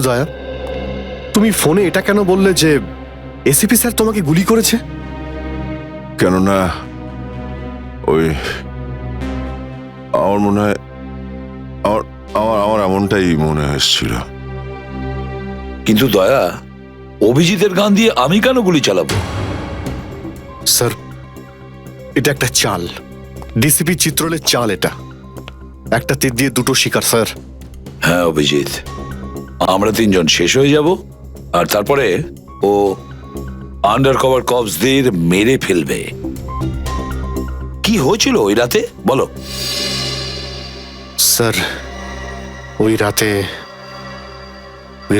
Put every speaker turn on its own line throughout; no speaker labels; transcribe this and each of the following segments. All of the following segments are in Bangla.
দয়া, তুমি ফোনে এটা কেন বললে যে এসিপি স্যার তোমাকে গুলি করেছে?
কেননা ওই আমার মনে হয় আমার এমনটাই মনে হচ্ছিল।
কিন্তু দয়া, অভিজিতের গান দিয়ে আমি কেন গুলি চালাবো?
স্যার, এটা একটা চাল, ডিসিপি চিত্রলের চাল। এটা একটা তীর দিয়ে দুটো শিকার স্যার।
হ্যাঁ অভিজিৎ, আমরা তিনজন শেষ হয়ে যাব আর তারপরে ও আন্ডার কভার কপসদের মেরে ফেলবে। কি হয়েছিল ওই রাতে বলো?
স্যার, ওই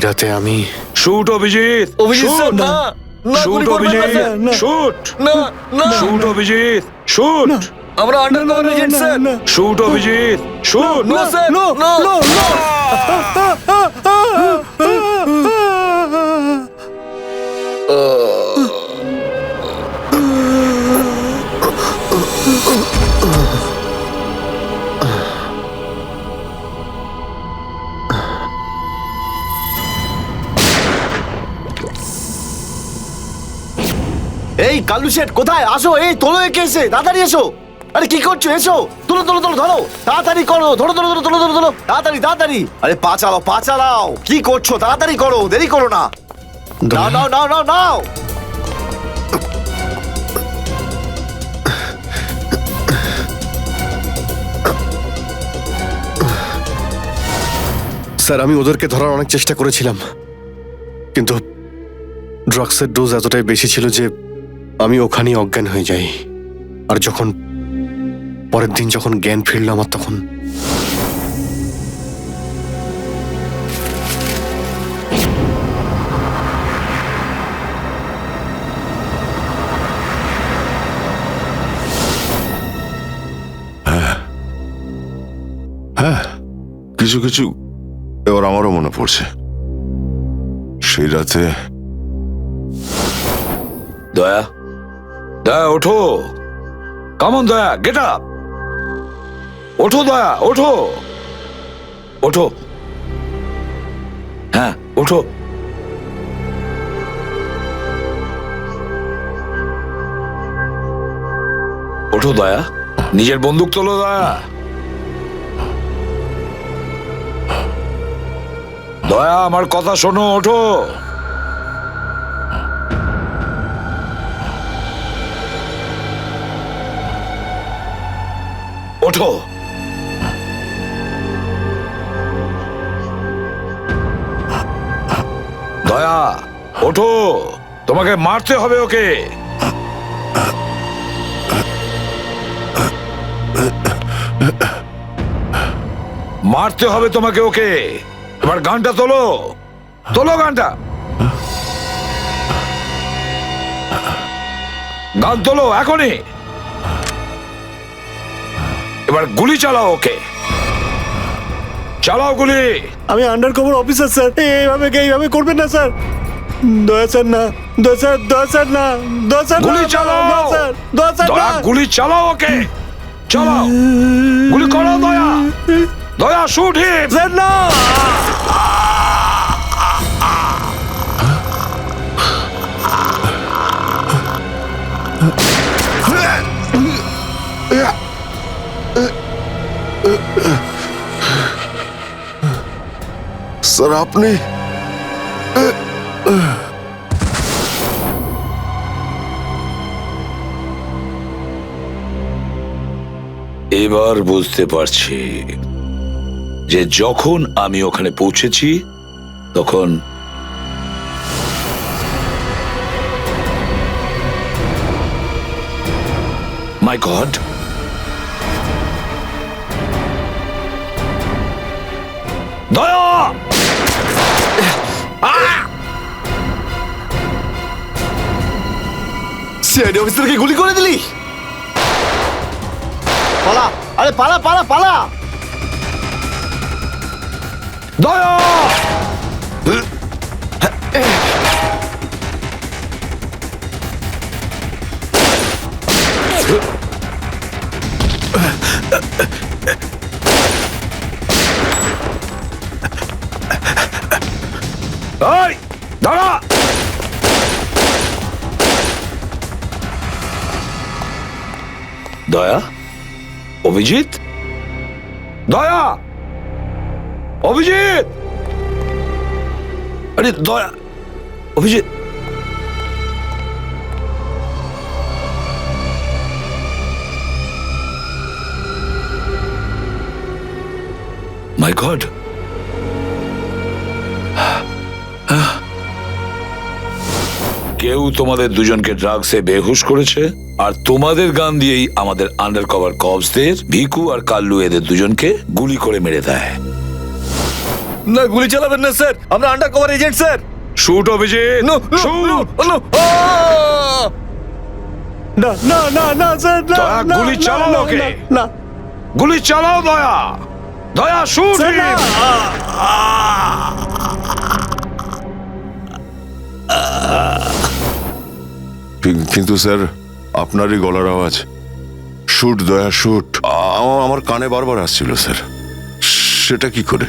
রাতে আমি
শুট অভিজিৎ,
অভিজিৎ স্যার, না না,
শুট
গুলি করবেন না
অভিজিৎ,
স্যার।
শুট
না না,
শুট অভিজিৎ, শুট
আমরা under cover agent sir.
Shoot Abhijit, shoot.
না স্যার, নো নো নো।
এই কালু শেঠ কোথায়? আসো, এই তোলো একে, এসে তাড়াতাড়ি এসো। আরে কি করছো? এসো, তোলো তোলো তোলো, ধরো তাড়াতাড়ি করো, ধরো ধরো ধরো, তোলো ধরো ধরো, তাড়াতাড়ি তাড়াতাড়ি। আরে পা চালাও, পা চালাও, কি করছো? তাড়াতাড়ি করো, দেরি করো না। নাও নাও নাও নাও নাও।
স্যার, আমি ওদেরকে ধরার অনেক চেষ্টা করেছিলাম, কিন্তু ড্রাগসের ডোজ এতটাই বেশি ছিল যে আমি ওখানেই অজ্ঞান হয়ে যাই। আর যখন পরের দিন যখন জ্ঞান ফিরল আমার, তখন
হ্যাঁ, কিছু কিছু এবার আমারও মনে পড়ছে। সেই রাতে
দয়া, দয়া ওঠো, কামন দয়া, গেট আপ, ওঠো দয়া, ওঠো ওঠো, হ্যাঁ ওঠো। ওঠো দয়া, নিজের বন্দুক তোলো দয়া। দয়া, আমার কথা শোনো, ওঠো। ওঠো। দয়া ওঠো, তোমাকে মারতে হবে ওকে। মারতে হবে তোমাকে ওকে। এবার গানটা তোলো, তোলো গানটা, গান তোলো এখনই। এবার গুলি চালাও ওকে, চালাও গুলি।
আমি আন্ডার কভার অফিসার স্যার, এইভাবে করবেন না স্যার। দয়া স্যার না, দয়া স্যার, দয়া স্যার না, দয়া স্যার,
গুলি চালাও,
দয়া স্যার, দয়া স্যার
দয়া
না।
গুলি চালাও ওকে, চালাও গুলি করো দয়া, দয়া শুট হিম।
স্যার না।
স্যার, আপনি
এবার বুঝতে পারছি যে যখন আমি ওখানে পৌঁছেছি তখন মাই গড, দয়া,
সিআইডি অফিসারকে গুলি করে দিলি? পালা, আরে পালা পালা পালা।
দয়া! এই, দাঁড়া! দয়া, অভিজিৎ, দয়া, অভিজিৎ, আরে দয়া, অভিজিৎ, মাই গড, কেউ তোমাদের দুজনকে ড্রাগসে বেহুশ করেছে, আর তোমাদের গান দিয়েই আমাদের আন্ডার কভার কপসদের ভিকু আর কাল্লু এদের দুজনকে গুলি করে মেরে দেয়।
না, গুলি চালাবেন না স্যার, আমরা under cover agent sir.
Shoot Abhijit, shoot!
না না না না স্যার, না
দয়া,
না,
গুলি
না,
চালাও
না,
ওকে।
না, না
গুলি চালাও দয়া, দয়া শুট!
স্যার, না।
কিন্তু স্যার, আপনারই গলার আওয়াজ, শুট দয়া শুট, আমার কানে বারবার আসছিল স্যার। সেটা কি করে?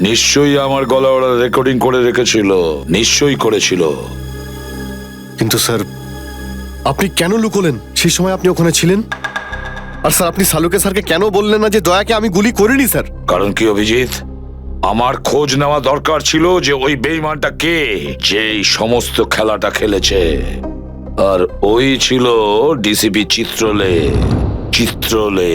নিশ্চয়ই আমার গলা ওরা রেকর্ডিং করে রেখেছিল, নিশ্চয়ই করেছিল।
কিন্তু স্যার, আপনি কেন লুকোলেন? সেই সময় আপনি ওখানে ছিলেন। আর স্যার, আপনি সালুকে স্যারকে কেন বললেন না যে দয়াকে আমি গুলি করিনি স্যার?
কারণ কি অভিজিৎ, আমার খোঁজ নেওয়া দরকার ছিল যে ওই বেঈমানটা কে, যে এই সমস্ত খেলাটা খেলেছে। আর ওই ছিল ডিসিপি চিত্রলে। চিত্রলে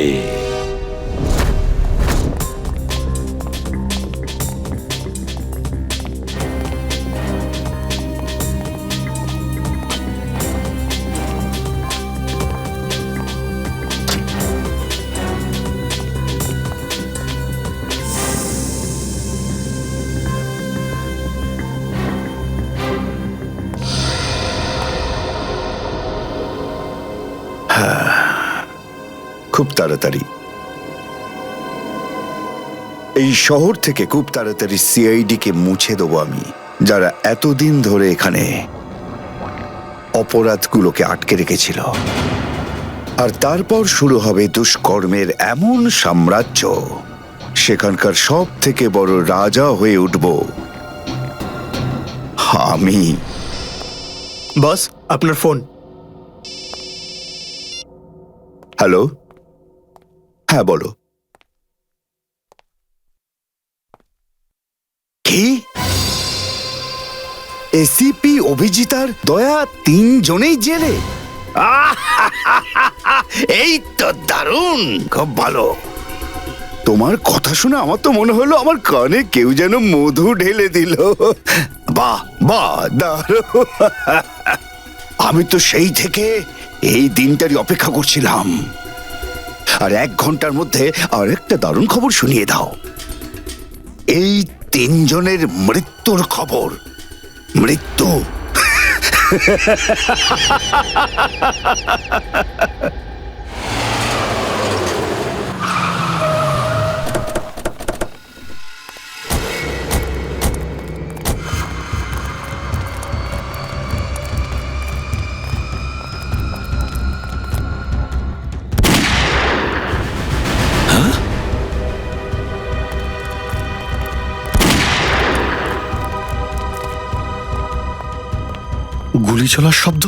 খুব তাড়াতাড়ি এই শহর থেকে খুব তাড়াতাড়ি সিআইডি কে মুছে দেবো আমি, যারা এতদিন ধরে এখানে অপরাধগুলোকে আটকে রেখেছিল। আর তারপর শুরু হবে দুষ্কর্মের এমন সাম্রাজ্য, সেখানকার সব থেকে বড় রাজা হয়ে উঠব আমি।
বস, আপনার ফোন।
হ্যালো, হ্যাঁ বলো। কি? এসিপি অভিজিতার দয়া তিনজনেই জেলে? এই তো দারুণ, খুব ভালো। তোমার কথা শুনে আমার তো মনে হলো আমার কানে কেউ যেন মধু ঢেলে দিল। বাহ বাহ, দারুণ। আমি তো সেই থেকে এই দিনটারই অপেক্ষা করছিলাম। আর 1 ঘন্টার মধ্যে আরেকটা দারুণ খবর শুনিয়ে দাও। এই তিনজনের মৃত্যুর খবর। মৃত্যু।
গুলি চলার শব্দ।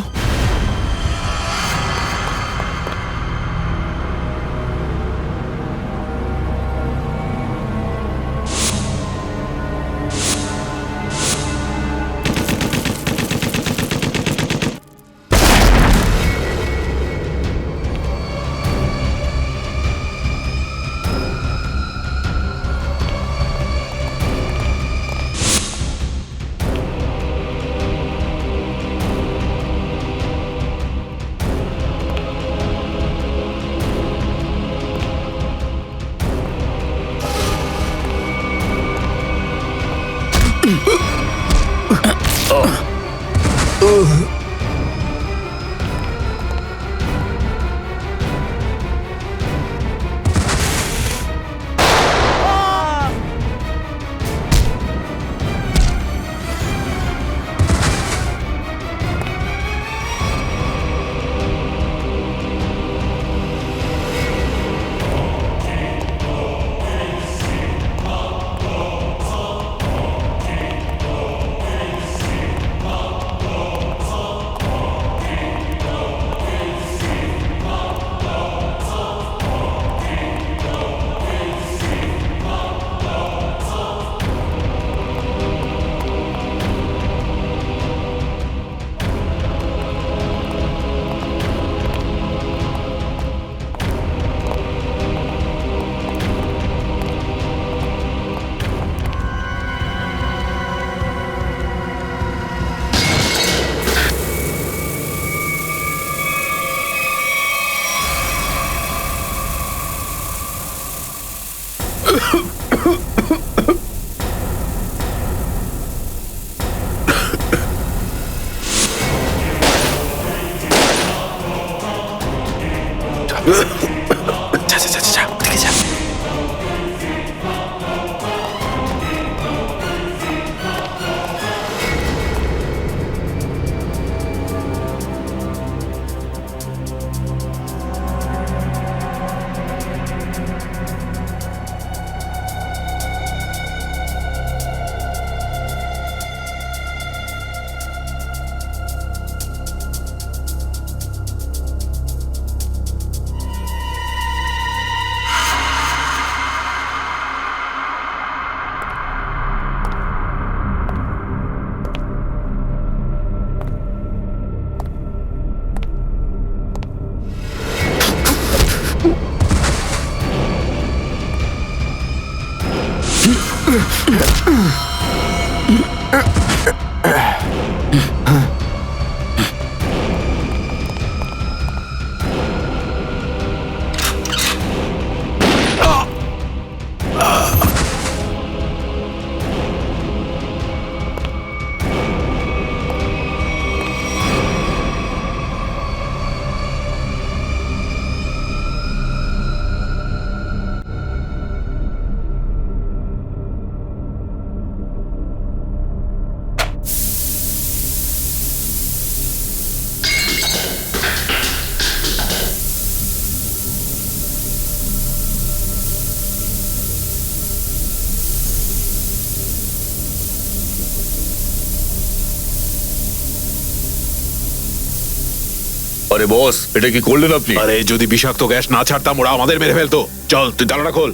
আরে বস, এটা কি করলেন আপনি?
আরে যদি বিষাক্ত গ্যাস না ছাড়তাম ওরা আমাদের মেরে ফেলতো। চল তুই তালাটা খোল।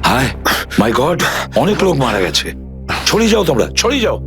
হায় মাই গড, অনেক লোক মারা গেছে। ছড়িয়ে যাও তোমরা, ছড়িয়ে যাও।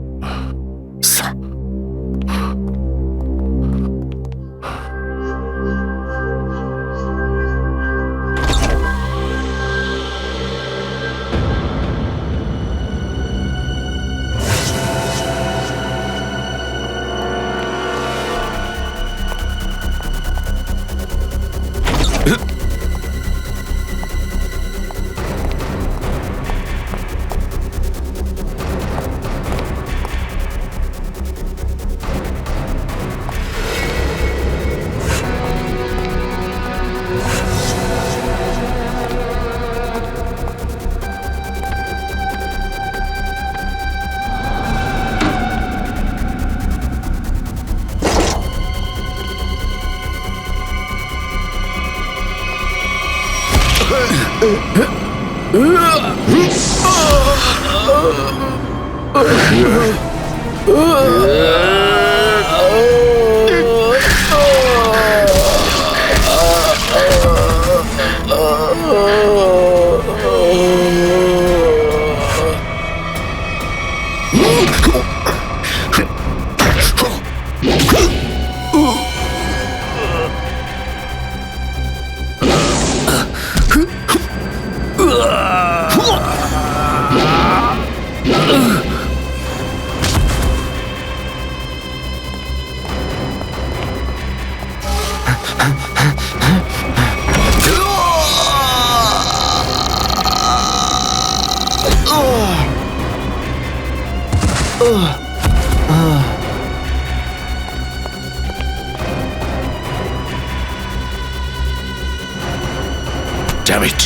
Damn it.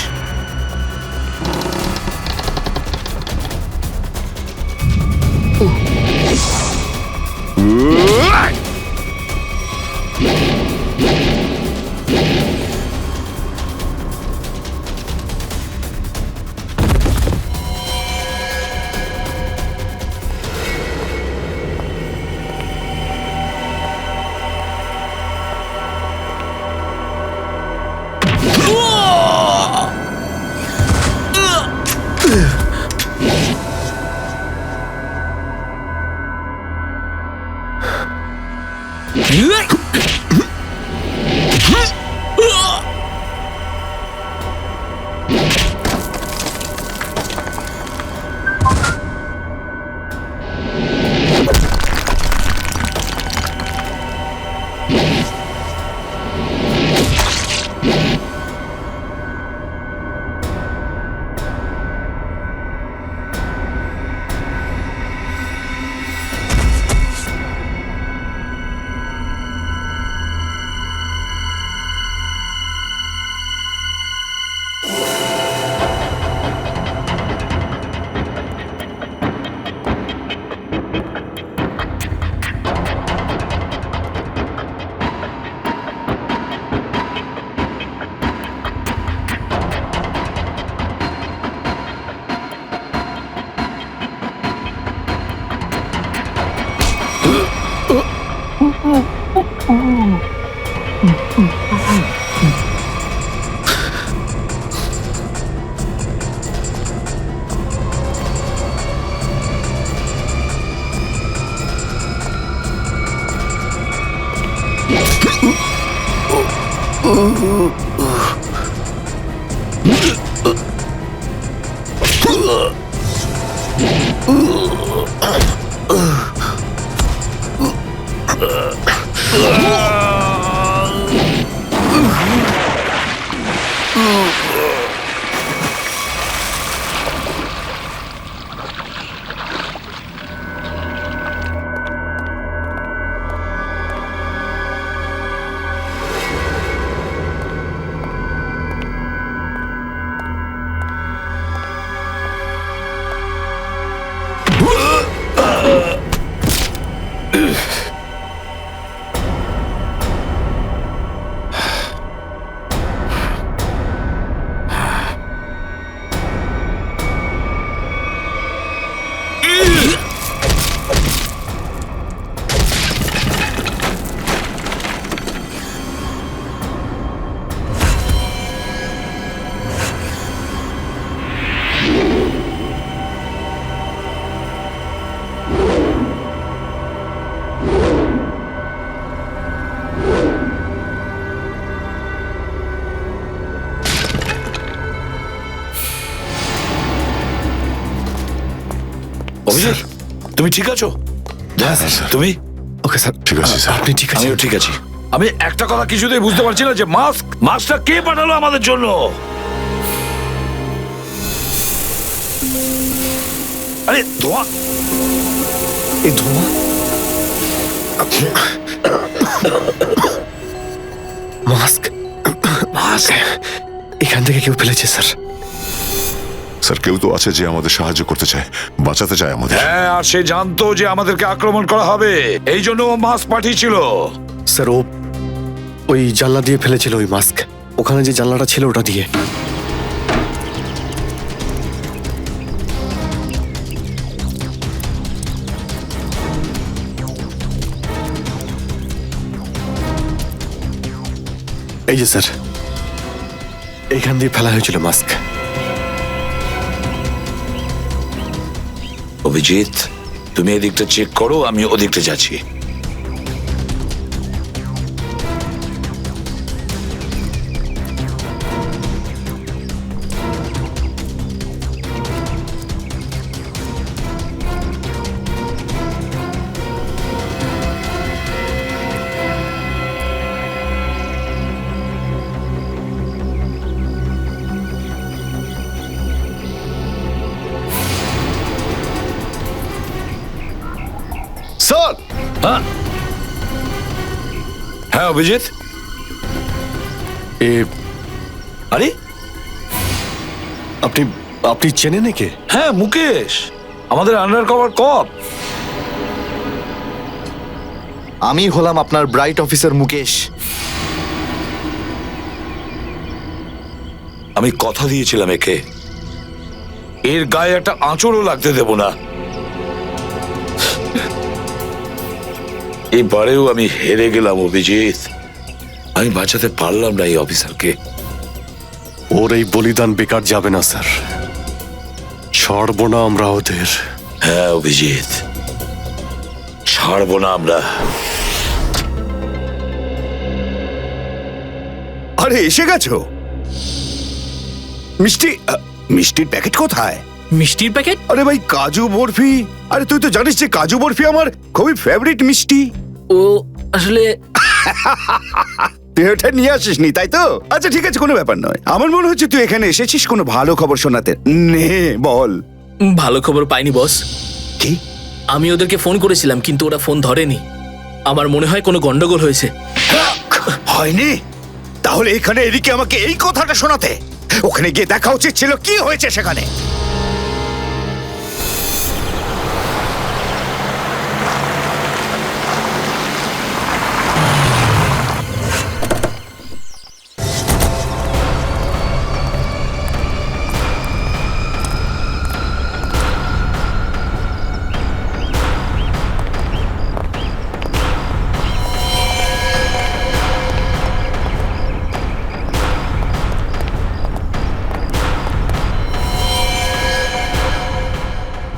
অভিজিৎ, তুমি ঠিক আছো? তুমি?
ওকে স্যার,
ঠিক আছে, স্যার।
আপনি ঠিক আছেন?
আমিও ঠিক আছি। আমি একটা কথা কিছুতেই বুঝতে পারছি না যে মাস্কটা কে পাঠালো আমাদের জন্য? আরে ধোঁয়া,
এই ধোঁয়া মাস্ক
মাস্ক
এখান থেকে কেউ ফেলেছে স্যার।
স্যার, কেউ তো আছে যে আমাদের সাহায্য করতে চায়, বাঁচাতে চায় আমাদের।
হ্যাঁ, আর সে জানতো যে আমাদেরকে আক্রমণ করা হবে, এই জন্য ও মাস্ক পাঠিয়েছিল।
স্যার, ও ওই জানলা দিয়ে ফেলেছিল ওই মাস্ক। ওখানে যে জানলাটা ছিল ওটা দিয়ে। এই যে স্যার, এইখান দিয়ে ফেলা হয়েছিল মাস্ক।
অভিজিৎ, তুমি এদিকটা চেক করো, আমি ওদিকটা যাচ্ছি। হ্যাঁ অভিজিৎ,
এ
আরে
আপনি আপনি চেনেন একে?
হ্যাঁ মুকেশ, আমাদের আন্ডার কভার কপ।
আমি হলাম আপনার ব্রাইট অফিসার মুকেশ।
আমি কথা দিয়েছিলাম একে, এর গায়ে একটা আঁচড়ও লাগতে দেব না। এবারেও আমি হেরে গেলাম অভিজিৎ, আমি বাঁচাতে পারলাম না এই অফিসারকে।
ওর এই বলিদান বেকার যাবে না স্যার, ছাড়বো না আমরা ওদের।
হ্যাঁ অভিজিৎ, ছাড়বো না আমরা।
আরে এসে গেছো? মিষ্টির প্যাকেট কোথায়?
মিষ্টির প্যাকেট?
আরে ভাই কাজু বরফি, আরে তুই তো জানিস যে কাজু বরফি আমার খুবই ফেভারিট মিষ্টি।
ও আসলে
তুই ওটা নিয়ে আসিসনি তাই তো? আচ্ছা ঠিক আছে, কোনো ব্যাপার নয়। আমার মনে হচ্ছে তুই এখানে এসেছিস কোনো ভালো খবর শোনাতে। নে বল।
ভালো খবর পাইনি বস।
কি?
আমি ওদেরকে ফোন করেছিলাম কিন্তু ওরা ফোন ধরেনি। আমার মনে হয় কোনো গন্ডগোল হয়েছে।
হয়নি? তাহলে এখানে এদিকে আমাকে এই কথাটা শোনাতে? ওখানে গিয়ে দেখা উচিত ছিল কি হয়েছে সেখানে।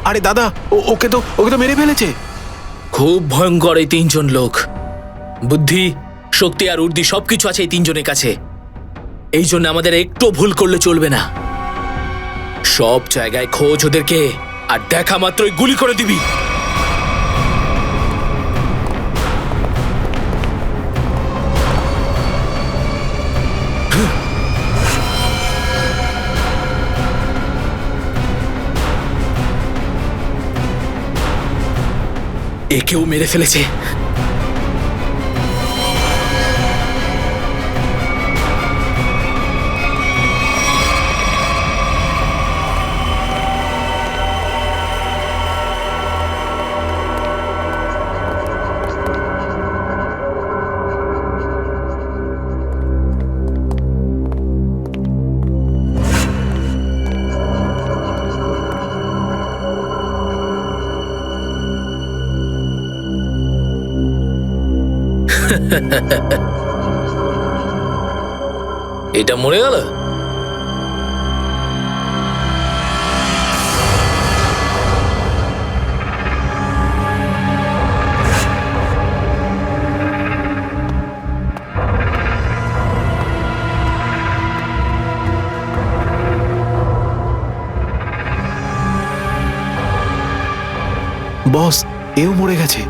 আরে দাদা, ওকে তো মেরে ফেলেছে।
খুব ভয়ঙ্কর এই তিনজন লোক। বুদ্ধি, শক্তি আর উর্দি সবকিছু আছে এই তিনজনের কাছে। এই জন্য আমাদের একটু ভুল করলে চলবে না। সব জায়গায় খোঁজ ওদেরকে, আর দেখা মাত্রই গুলি করে দিবি। একেও মেরে ফেলেছে। এটা মরে গেল।
বস, এও মরে গেছে।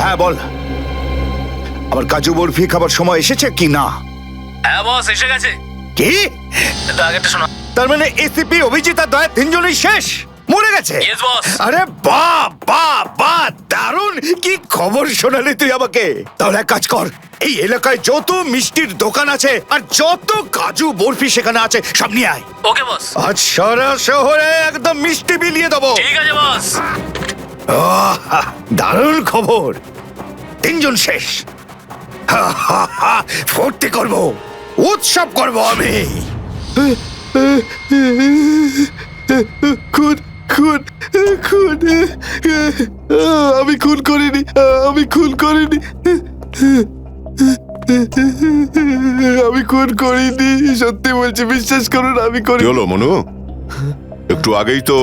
হ্যাঁ বল, আমার কাজু বরফি খাবার সময় এসেছে কি না?
হ্যাঁ বস, এসে গেছে।
কি?
আগেরটা শোনা।
তার মানে এসিপি, অভিজিৎ আর দয়া তিনজনই শেষ, মরে গেছে?
Yes, boss.
আরে বাহ বাহ বাহ, দারুণ! কি খবর শোনালি তুই আমাকে। তাহলে এক কাজ কর, এই এলাকায় যত মিষ্টির দোকান আছে আর যত কাজু বরফি সেখানে আছে সব নিয়ে আয়।
ওকে বস।
আজ সারা শহরে একদম মিষ্টি বিলিয়ে দেবো।
ঠিক আছে বস।
দারুণ খবর, তিনজন শেষ। ফুর্তি করব, উৎসব করব আমি।
খুন খুন খুন, আমি খুন করিনি, আমি খুন করিনি, আমি খুন করিনি, সত্যি বলছি, বিশ্বাস করুন আমি
কি
করিনি।
হলো মনু? একটু আগেই তো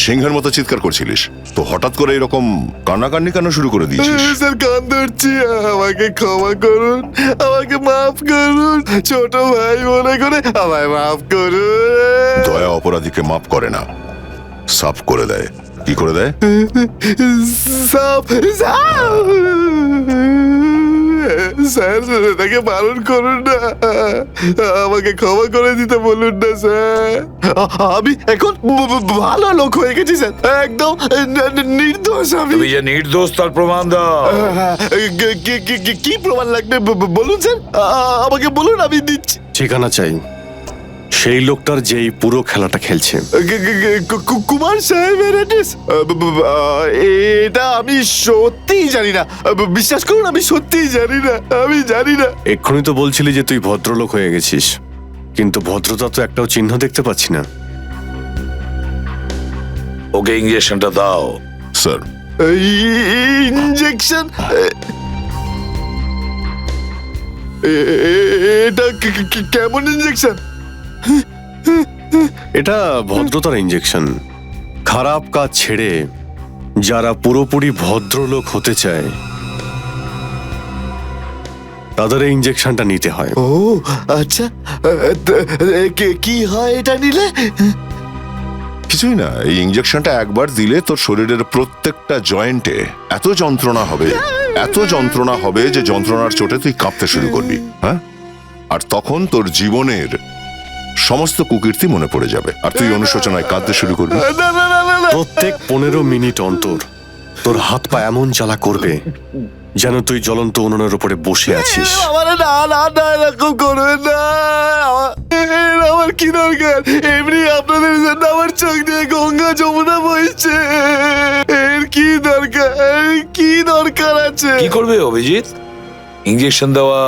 সিংহের মতো চিৎকার করছিলিস, তো হঠাৎ করে এরকম কান্নাকান্নি কেন শুরু করে দিয়েছিস?
স্যার কান ধরছি, আমাকে ক্ষমা করুন, আমাকে মাফ করুন, ছোট ভাই মনে করে আমায় মাফ করুন।
দয়া অপরাধীকে মাফ করে না, সাফ করে দেয়। কি করে দেয়?
সাপ সাপ স্যার তাকে বারণ করুন না, আমাকে ক্ষমা করে দিতে বলুন না স্যার। আমি এখন ভালো লোক হয়ে গেছি স্যার, একদম নির্দোষ আমি।
তুমি যে নির্দোষ তার প্রমাণ দাও।
কি প্রমাণ লাগবে বলুন স্যার, আমাকে বলুন, আমি দিচ্ছি।
ঠিকানা চাই সেই লোকটার যেই পুরো খেলাটা খেলছে।
কুমার সাহেবের অ্যাড্রেস এটা আমি সত্যিই জানি না, বিশ্বাস করুন আমি সত্যিই জানি না, আমি জানি না।
এক্ষুনি তো বলছিলি যে তুই ভদ্রলোক হয়ে গেছিস, কিন্তু ভদ্রতা তো একটাও চিহ্ন দেখতে পাচ্ছি না।
ওকে ইঞ্জেকশনটা দাও।
Sir,
injection? এটা কেমন ইঞ্জেকশন?
এটা ভদ্রতার ইঞ্জেকশন। খারাপ কাজ ছেড়ে যারা পুরোপুরি ভদ্রলোক হতে চায় তাদের এই ইঞ্জেকশনটা নিতে হয়।
ও আচ্ছা, কি হয় এটা নিলে?
কিছুই না, এই ইঞ্জেকশনটা একবার দিলে তোর শরীরের প্রত্যেকটা জয়েন্টে এত যন্ত্রণা হবে, এত যন্ত্রণা হবে যে যন্ত্রণার চোটে তুই কাঁপতে শুরু করবি। হ্যাঁ, আর তখন তোর জীবনের সমস্ত কুকীর্তি মনে পড়ে যাবে, আর তুই অনুশোচনায় কাঁদতে শুরু করবি।
না না না না না,
প্রত্যেক 15 মিনিট অন্তর তোর হাত পা এমন জ্বালা করবে যেন তুই জ্বলন্ত উনুনের উপরে বসে আছিস।
আমার না না না, এরকম করবেন না। আমার কি দরকার? এমনি আপনাদের জন্য আমার চোখ দিয়ে গঙ্গা যমুনা বইছে, এর কি দরকার? কি দরকার আছে?
কি করবে অভিজিৎ? ইঞ্জেকশন দেওয়া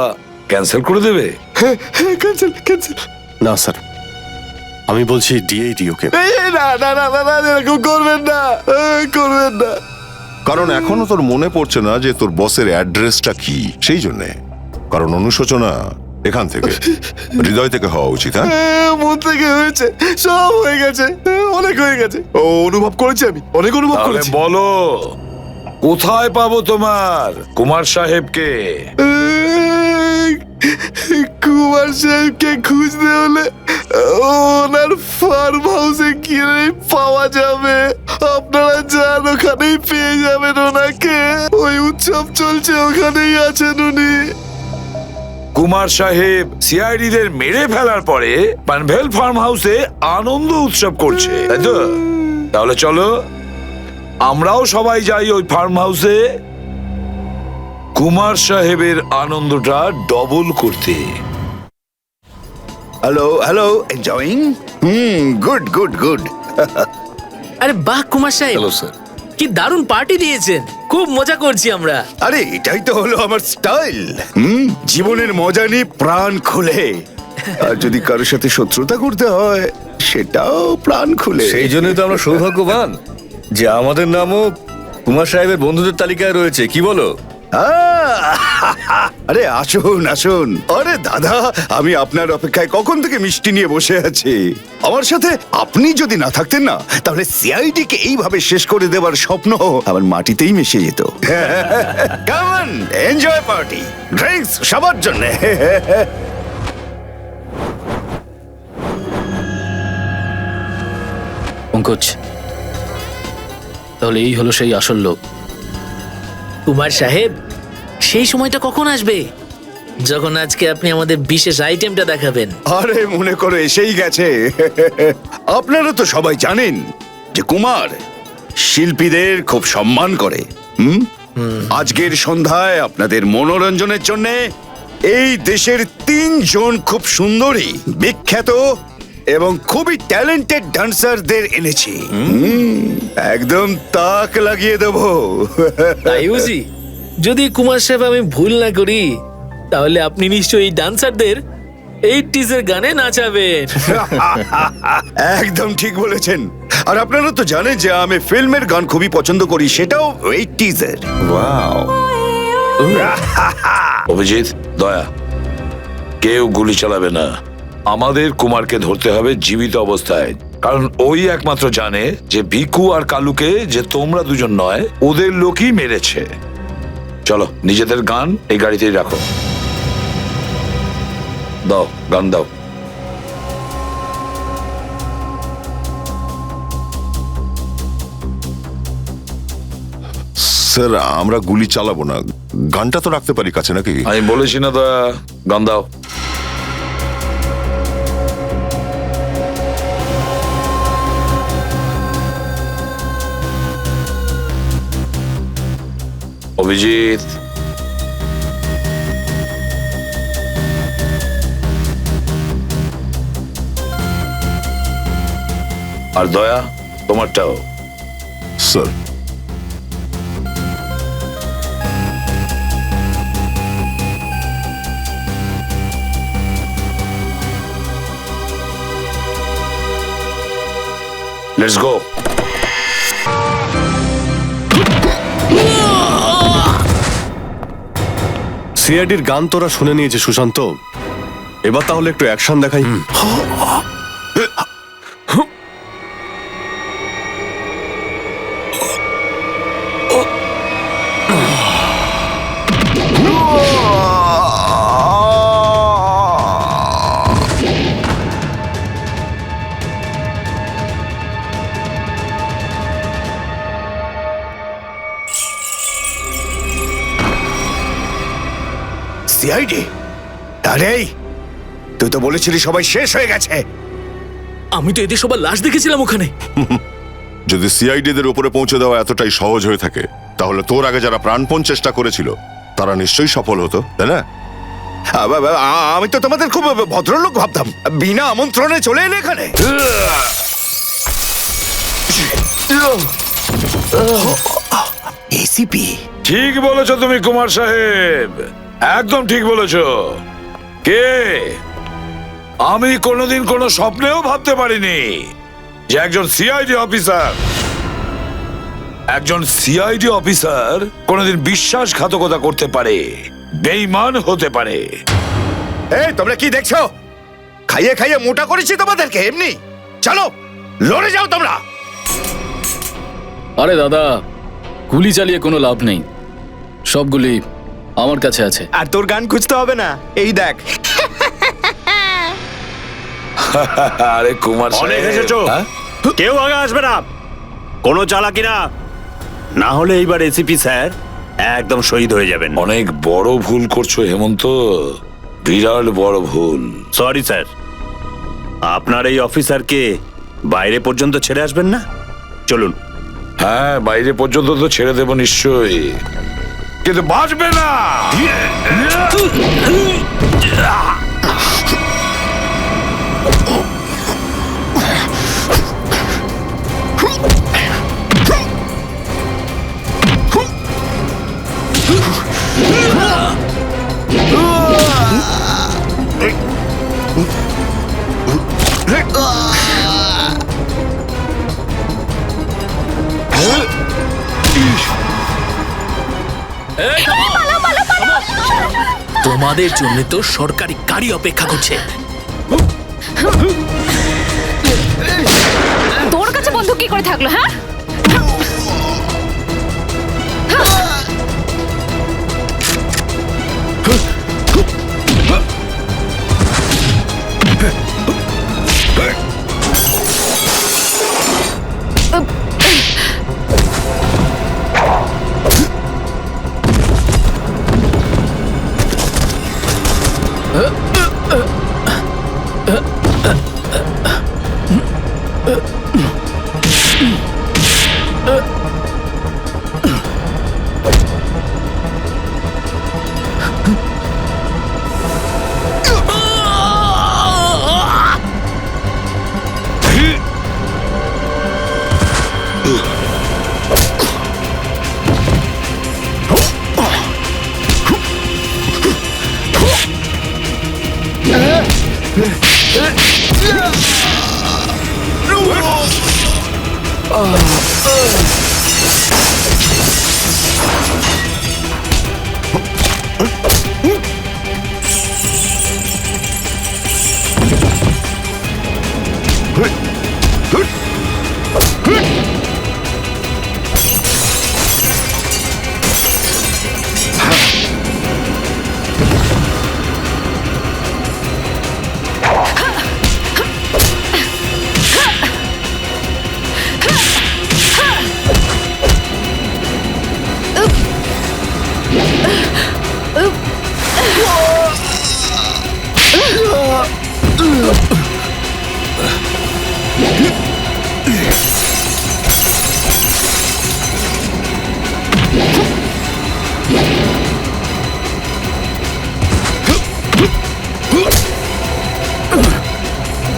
ক্যান্সেল করে দেবে?
Cancel cancel.
না স্যার, আমি বলছি দিয়েই দি ওকে।
না না না না না, এরকম করবেন না, করবেন না।
কারণ এখনো তোর মনে পড়ছে না যে তোর বসের অ্যাড্রেসটা কি, সেই জন্যে। কারণ অনুশোচনা এখান থেকে, হৃদয় থেকে হওয়া উচিত। হ্যাঁ,
মন থেকে হয়েছে, সব হয়ে গেছে, অনেক হয়ে গেছে। ও অনুভব করেছি, আমি অনেক অনুভব
তাহলে
করেছি।
বলো, কোথায় পাবো তোমার কুমার সাহেবকে?
কুমার সাহেবকে খুঁজতে হলে ওনার ফার্ম হাউসে গিয়ে পাওয়া যাবে। আপনারা যান, ওখানেই পেয়ে যাবেন ওনাকে। ওই উৎসব চলছে, ওখানেই আছেন উনি।
কুমার সাহেব সিআইডি দের মেরে ফেলার পরে পানভেল ফার্ম হাউসে আনন্দ উৎসব করছে, তাই তো? তাহলে চলো আমরাও সবাই যাই ওই ফার্ম হাউসে কুমার সাহেবের আনন্দটা ডবল করতে।
Hello hello, enjoying? Good good good.
আরে বাহ কুমার সাহেব,
হ্যালো স্যার।
কি দারুণ পার্টি দিয়েছেন, খুব মজা করছি আমরা।
আরে এটাই তো হলো আমার স্টাইল। জীবনের মজা নিয়ে প্রাণ খুলে, আর যদি কারোর সাথে শত্রুতা করতে হয় সেটাও প্রাণ খুলে।
সেই জন্যই তো আমরা সৌভাগ্যবান যে আমাদের নামও কুমার সাহেবের বন্ধুদের তালিকায় রয়েছে, কি বলো?
আরে আসুন আসুন। আরে দাদা, আমি আপনার অপেক্ষায় কখন থেকে মিষ্টি নিয়ে বসে আছি। আমার সাথে আপনি যদি না থাকতেন না, তাহলে সিআইডি কে এইভাবে শেষ করে দেওয়ার স্বপ্ন আমার মাটিতেই মিশে যেত। কেমন এনজয় পার্টি, ড্রিঙ্কস সবার জন্য।
পঙ্কজ, তাহলে এই হলো সেই আসল লোক। কুমার সাহেব, সেই সময়টা কখন আসবে যখন আজকে আপনি আমাদের বিশেষ আইটেমটা দেখাবেন?
আরে মনে করো এসেই গেছে। আপনারা তো সবাই জানেন যে কুমার শিল্পীদের খুব সম্মান করে। আজকের সন্ধ্যায় আপনাদের মনোরঞ্জনের জন্য এই দেশের 3 জন খুব সুন্দরী, বিখ্যাত এবং খুবই ট্যালেন্টেড ডান্সারদের এনেছি। একদম তাক লাগিয়ে দেবো।
তাই বুঝি? যদি কুমার সাহেব আমি ভুল না করি, তাহলে আপনি নিশ্চয়ই ডান্সারদের 80s এর গানে নাচাবেন।
একদম ঠিক বলেছেন। আর আপনারা তো জানেন যে আমি ফিল্মের গান খুবই পছন্দ করি, সেটাও 80s এর।
অভিজিৎ, দয়া, কেউ গুলি চালাবে না। আমাদের কুমারকে ধরতে হবে জীবিত অবস্থায়, কারণ ওই একমাত্র জানে যে ভিকু আর কালুকে যে তোমরা দুজন নয়, ওদের লোকই মেরেছে। চলো, নিজেদের গান এই গাড়িতেই রাখো। দাও, গান দাও।
স্যার আমরা গুলি চালাবো না, গানটা তো রাখতে পারি কাছে নাকি?
আমি বলেছি না দয়া, গান দাও। অভিজিৎ, আর দয়া তোমারটাও।
Sir
let's go.
সিআইডির গান তোরা শুনে নিয়েছে সুশান্ত, এবার তাহলে একটু অ্যাকশন দেখাই।
সিআইডি? আরে তুই তো বলেছিলি সবাই শেষ হয়ে গেছে।
আমি তো এদের সবার লাশ দেখেছিলাম ওখানে।
যদি সিআইডিদের উপরে পৌঁছে দেওয়া এতটাই সহজ হয়ে থাকে, তাহলে তোর আগে যারা প্রাণপণ চেষ্টা করেছিল তারা নিশ্চয়ই সফল হতো, তাই না?
আমি তো তোমাদের খুব ভদ্রলোক ভাবতাম, বিনা আমন্ত্রণে চলে এলে এখানে। এসিপি?
ঠিক বলেছো তুমি কুমার সাহেব, একদম ঠিক বলেছো। কে? আমি কোনোদিন কোনো স্বপ্নেও ভাবতে পারিনি যে একজন সিআইডি অফিসার কোনোদিন বিশ্বাসঘাতকতা করতে পারে, বেঈমান হতে পারে।
এই তোমরা কি দেখছো? খাইয়ে খাইয়ে মোটা করেছি তোমাদেরকে এমনি। চলো লড়ে যাও তোমরা।
আরে দাদা, গুলি চালিয়ে কোনো লাভ নেই, সবগুলি আমার কাছে আছে।
আর তোর গান খুঁজতে হবে না, এই দেখ।
আরে কুমার
অনেক
সাহেব,
এসেছো,
হ্যাঁ?
কেউ আগে আসবে না, কোনো চালাকি না, না হলে এইবার এসিপি স্যার একদম শহীদ হয়ে যাবেন।
অনেক বড় ভুল করছো হেমন্ত, বিরাট বড় ভুল।
সরি স্যার, আপনার এই অফিসারকে বাইরে পর্যন্ত ছেড়ে আসবেন না? চলুন।
হ্যাঁ, বাইরে পর্যন্ত তো ছেড়ে দেবো নিশ্চয়ই, কিন্তু বাঁচবে না।
তোমাদের জন্য তো সরকারি গাড়ি অপেক্ষা করছে।
তোর কাছে বন্দুক কি করে থাকলো? হ্যাঁ,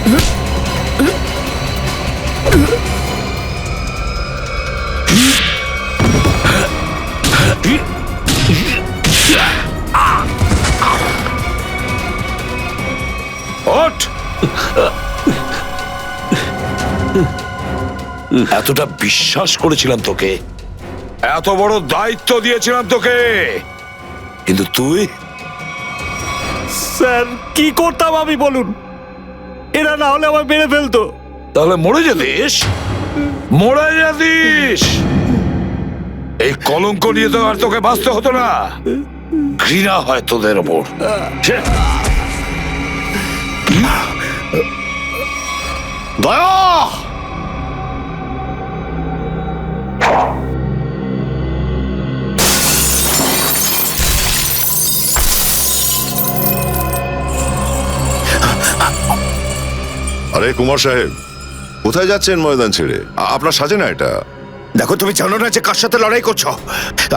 ওঠ! এতটা বিশ্বাস করেছিলাম তোকে, এত বড় দায়িত্ব দিয়েছিলাম তোকে, কিন্তু তুই
স্যার কি করতাম আমি বলুন? এরা না হলে আমার মেরে ফেলতো।
তাহলে মরে যেতিস, মরে যেতিস। এই কলঙ্ক নিয়ে তো আর তোকে বাঁচতে হতো না। ঘৃণা হয় তোদের ওপর।
দয়া!
আরে কুমার সাহেব, কোথায় যাচ্ছেন ময়দান ছেড়ে? আপনার সাজে না এটা।
দেখো, তুমি জানো না যে কার সাথে লড়াই করছো?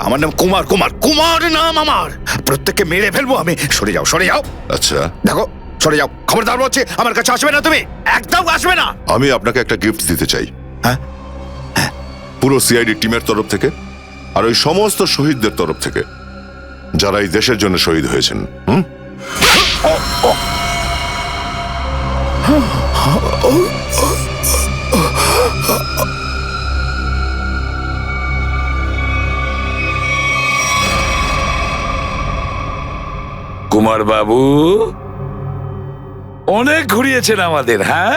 আমার নাম কুমার, কুমার, কুমার নাম আমার। প্রত্যেককে মেরে ফেলবো আমি। সরে যাও, সরে যাও।
আচ্ছা,
দেখো, সরে যাও। খবরদার বলছি, আমার কাছে আসবে না তুমি, একদম আসবে না।
আমি আপনাকে একটা গিফট দিতে চাই।
হ্যাঁ?
পুরো সিআইডি টিমের তরফ থেকে আর ওই সমস্ত শহীদদের তরফ থেকে যারা এই দেশের জন্য শহীদ হয়েছেন।
কুমার বাবু অনেক ঘুরিয়েছেন আমাদের, হ্যাঁ?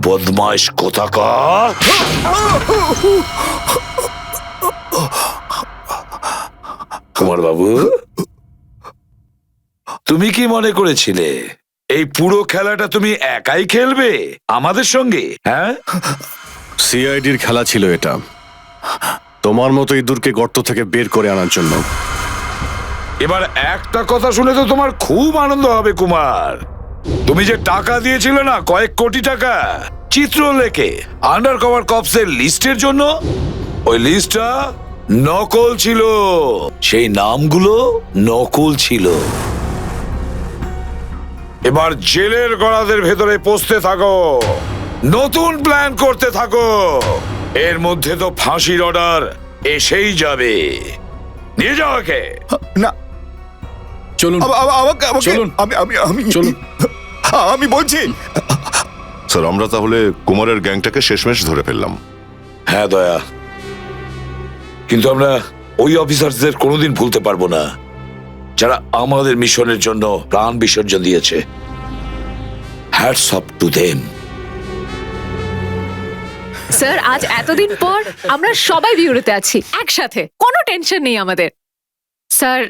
বদমাইশ কোথাকার! কুমার বাবু, তুমি কি মনে করেছিলে এই পুরো খেলাটা তুমি একাই খেলবে আমাদের সঙ্গে? হ্যাঁ,
সিআইডির খেলা ছিল এটা, তোমার মতো ইঁদুরকে গর্ত থেকে বের করে আনার জন্য।
এবার একটা কথা শুনে তো তোমার খুব আনন্দ হবে কুমার। তুমি যে টাকা দিয়েছিলে না, কয়েক কোটি টাকা, চিত্রলেখে আন্ডার কভার কপসের লিস্টের জন্য, ওই লিস্টটা নকল ছিল। সেই নামগুলো নকল ছিল। এবার জেলের গড়াদের ভেতরে পৌঁছতে থাকো, নতুন প্ল্যান করতে থাকো। এর মধ্যে তো ফাঁসির অর্ডার এসেই যাবে। নিয়ে যাও একে।
না,
চলুন
আমাকে
চলুন।
আমি
চলুন।
আমি বলছি।
স্যার, আমরা তাহলে কুমারের গ্যাংটাকে শেষমেশ ধরে ফেললাম।
হ্যাঁ দয়া, কিন্তু আমরা ওই অফিসারদের কোনোদিন ভুলতে পারবো না যারা আমাদের মিশনের জন্য প্রাণ বিসর্জন দিয়েছে। Hats off to them.
Sir, আজ এতদিন পর আমরা সবাই বিউরোতে আছি একসাথে, কোনো টেনশন নেই আমাদের। স্যার,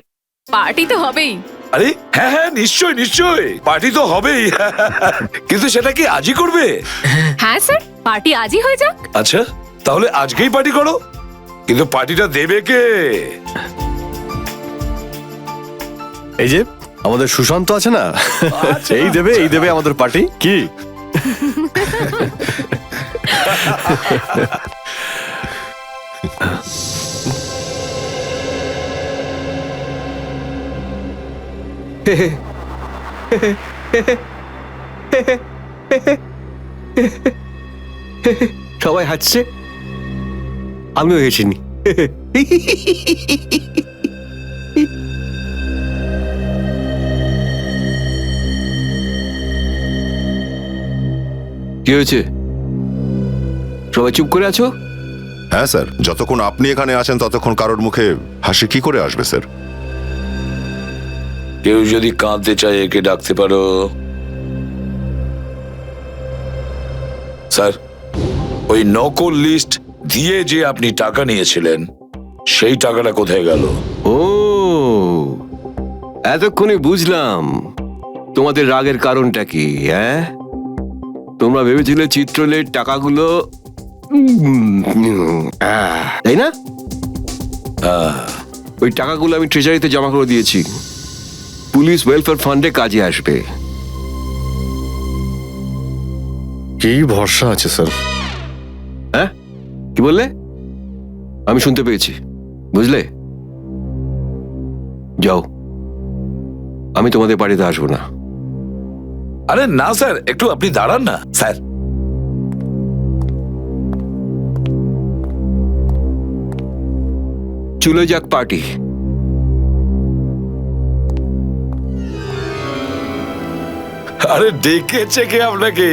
পার্টি তো হবেই।
আরে হ্যাঁ হ্যাঁ, নিশ্চয় নিশ্চয়, পার্টি তো হবেই। কিন্তু সেটা কি আজই করবে?
হ্যাঁ স্যার, পার্টি আজই হয়ে যাক।
আচ্ছা, তাহলে আজকেই পার্টি করো। কিন্তু পার্টিটা দেবে কে?
এই যে আমাদের সুশান্ত আছে না, এই দেবে আমাদের পার্টি। কি
সবাই হাসছে, আমিও হেসিনি। কি হয়েছে? সবাই চুপ করে আছো?
হ্যাঁ স্যার, যতক্ষণ আপনি এখানে আছেন ততক্ষণ কারোর মুখে হাসি কি করে আসবে স্যার?
কেউ যদি কাঁদতে চায় একে ডাকতে পারো। স্যার, ওই নকল লিস্ট দিয়ে যে আপনি টাকা নিয়েছিলেন, সেই টাকাটা কোথায় গেল?
ও, এতক্ষণে বুঝলাম তোমাদের রাগের কারণটা কি। হ্যাঁ, তোমরা ভেবেছিলে চিত্রলের টাকাগুলো তাই না? ওই টাকাগুলো আমি ট্রেজারিতে জমা করে দিয়েছি, পুলিশ ওয়েলফেয়ার ফান্ডে কাজে আসবে।
কি ভরসা আছে স্যার?
হ্যাঁ, কি বললে? আমি শুনতে পেয়েছি, বুঝলে? যাও, আমি তোমাদের বাড়িতে আসবো না।
আরে না স্যার, একটু আপনি দাঁড়ান না স্যার।
চলে যাক পার্টি।
আরে ডেকেছে কে আপনাকে?